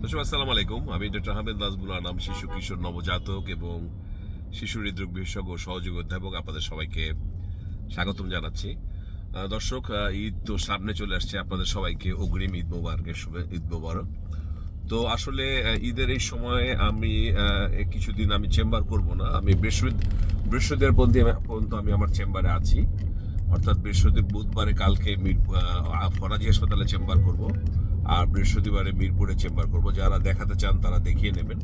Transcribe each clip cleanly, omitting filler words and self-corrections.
দর্শক আসসালামু আলাইকুম। আমি ডক্টর আহমেদ নাজমুল আনাম, শিশু কিশোর নবজাতক এবং শিশু হৃদরোগ বিশেষজ্ঞ ও সহযোগী অধ্যাপক। আপনাদের সবাইকে স্বাগতম জানাচ্ছি। দর্শক, ঈদ তো সামনে চলে আসছে। আপনাদের সবাইকে অগ্রিম ঈদ মোবারকের ঈদ মোবারক। তো আসলে ঈদের এই সময় আমি কিছুদিন আমি চেম্বার করব না। আমি বৃহস্পতিবার পর্যন্ত আমি আমার চেম্বারে আছি। অর্থাৎ বুধবারে কালকে ফরাজি হাসপাতালে চেম্বার করব, আর বৃহস্পতিবারে মিরপুরে চেম্বার করব। যারা দেখাতে চান তারা দেখিয়ে নেবেন।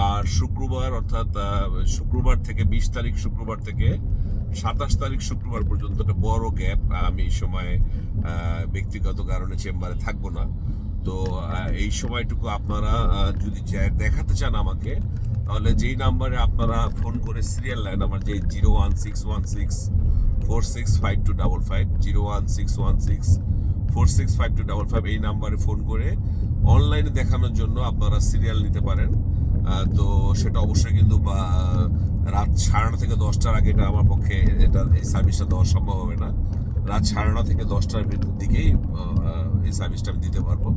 আর শুক্রবার, অর্থাৎ শুক্রবার থেকে 20 তারিখ, শুক্রবার থেকে 27 তারিখ শুক্রবার পর্যন্ত একটা বড় গ্যাপ। আমি এই সময় ব্যক্তিগত কারণে চেম্বারে থাকবো না। তো এই সময়টুকু আপনারা যদি দেখাতে চান আমাকে, তাহলে যেই নাম্বারে আপনারা ফোন করে সিরিয়াল লাইন আমার, যে 01616465255, 01616465255, এই নাম্বারে ফোন করে অনলাইনে দেখানোর জন্য আপনারা সিরিয়াল নিতে পারেন। তো সেটা অবশ্যই কিন্তু রাত 9:30 থেকে 10টার আগে এটা আমার পক্ষে এই সার্ভিসটা দেওয়া সম্ভব হবে না। রাত 9:30 থেকে 10টার দিকেই এই সার্ভিসটা আমি দিতে পারবো।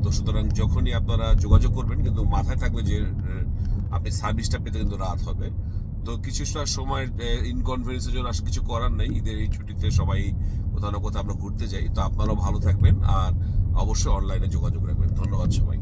তো সুতরাং যখনই আপনারা যোগাযোগ করবেন, কিন্তু মাথায় থাকবে যে আপনি সার্ভিসটা পেতে কিন্তু রাত হবে। তো কিছুটা সময় ইনকনভেনিয়েন্সের জন্য আসলে কিছু করার নেই। ঈদের এই ছুটিতে সবাই কোথাও না কোথাও আমরা ঘুরতে যাই। তো আপনারাও ভালো থাকবেন, আর অবশ্যই অনলাইনে যোগাযোগ রাখবেন। ধন্যবাদ সবাই।